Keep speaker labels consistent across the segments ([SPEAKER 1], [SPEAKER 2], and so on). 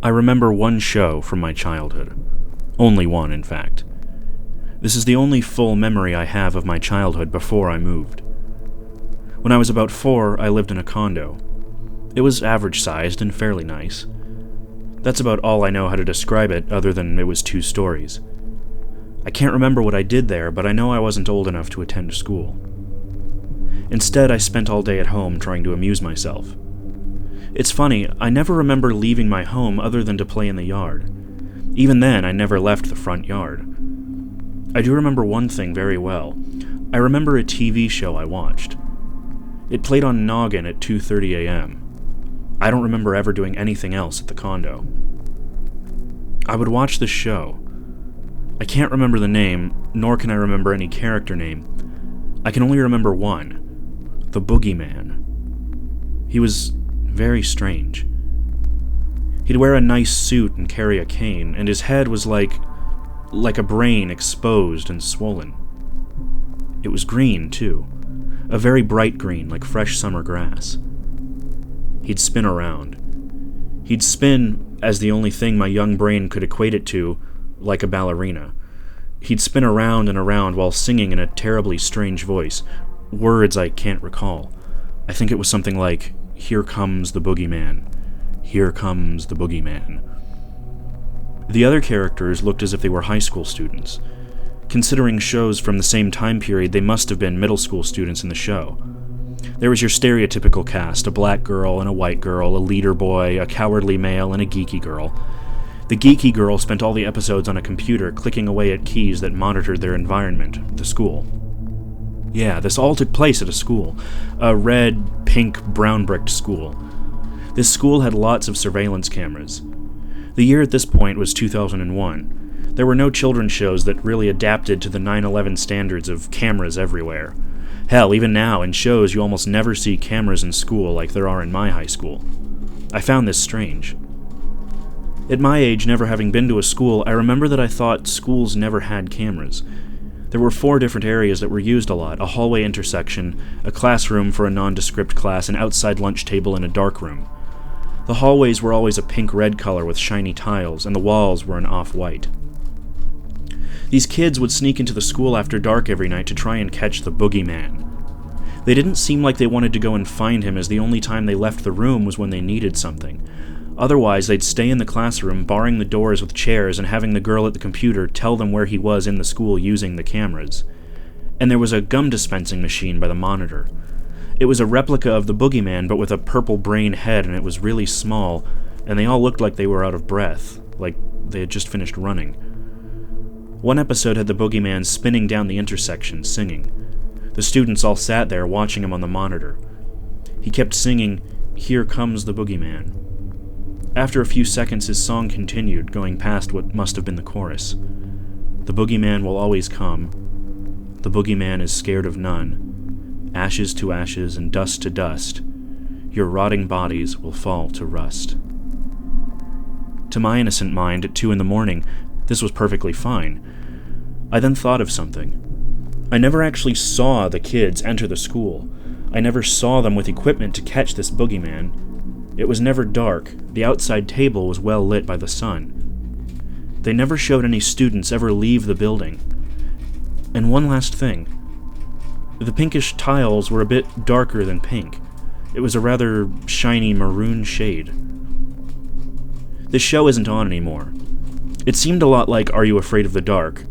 [SPEAKER 1] I remember one show from my childhood. Only one, in fact. This is the only full memory I have of my childhood before I moved. When I was about 4, I lived in a condo. It was average-sized and fairly nice. That's about all I know how to describe it, other than it was 2 stories. I can't remember what I did there, but I know I wasn't old enough to attend school. Instead, I spent all day at home trying to amuse myself. It's funny, I never remember leaving my home other than to play in the yard. Even then, I never left the front yard. I do remember one thing very well. I remember a TV show I watched. It played on Noggin at 2:30 a.m. I don't remember ever doing anything else at the condo. I would watch this show. I can't remember the name, nor can I remember any character name. I can only remember one. The Boogeyman. He was very strange. He'd wear a nice suit and carry a cane, and his head was like a brain exposed and swollen. It was green, too. A very bright green, like fresh summer grass. He'd spin around. He'd spin, as the only thing my young brain could equate it to, like a ballerina. He'd spin around and around while singing in a terribly strange voice, words I can't recall. I think it was something like, "Here comes the boogeyman. Here comes the boogeyman." The other characters looked as if they were high school students. Considering shows from the same time period, they must have been middle school students in the show. There was your stereotypical cast, a black girl and a white girl, a leader boy, a cowardly male, and a geeky girl. The geeky girl spent all the episodes on a computer clicking away at keys that monitored their environment, the school. Yeah, this all took place at a school. A red, pink, brown-bricked school. This school had lots of surveillance cameras. The year at this point was 2001. There were no children's shows that really adapted to the 9/11 standards of cameras everywhere. Hell, even now, in shows, you almost never see cameras in school like there are in my high school. I found this strange. At my age, never having been to a school, I remember that I thought schools never had cameras. There were 4 different areas that were used a lot: a hallway intersection, a classroom for a nondescript class, an outside lunch table, and a dark room. The hallways were always a pink-red color with shiny tiles, and the walls were an off-white. These kids would sneak into the school after dark every night to try and catch the boogeyman. They didn't seem like they wanted to go and find him, as the only time they left the room was when they needed something. Otherwise, they'd stay in the classroom, barring the doors with chairs and having the girl at the computer tell them where he was in the school using the cameras. And there was a gum dispensing machine by the monitor. It was a replica of the boogeyman, but with a purple brain head, and it was really small, and they all looked like they were out of breath, like they had just finished running. One episode had the boogeyman spinning down the intersection, singing. The students all sat there watching him on the monitor. He kept singing, "Here comes the boogeyman." After a few seconds, his song continued, going past what must have been the chorus. "The boogeyman will always come. The boogeyman is scared of none. Ashes to ashes and dust to dust. Your rotting bodies will fall to rust." To my innocent mind, at 2 a.m, this was perfectly fine. I then thought of something. I never actually saw the kids enter the school. I never saw them with equipment to catch this boogeyman. It was never dark. The outside table was well lit by the sun. They never showed any students ever leave the building. And one last thing. The pinkish tiles were a bit darker than pink. It was a rather shiny maroon shade. This show isn't on anymore. It seemed a lot like Are You Afraid of the Dark?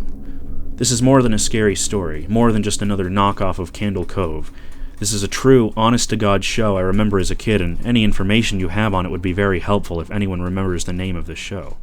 [SPEAKER 1] This is more than a scary story, more than just another knockoff of Candle Cove. This is a true, honest-to-God show I remember as a kid, and any information you have on it would be very helpful if anyone remembers the name of this show.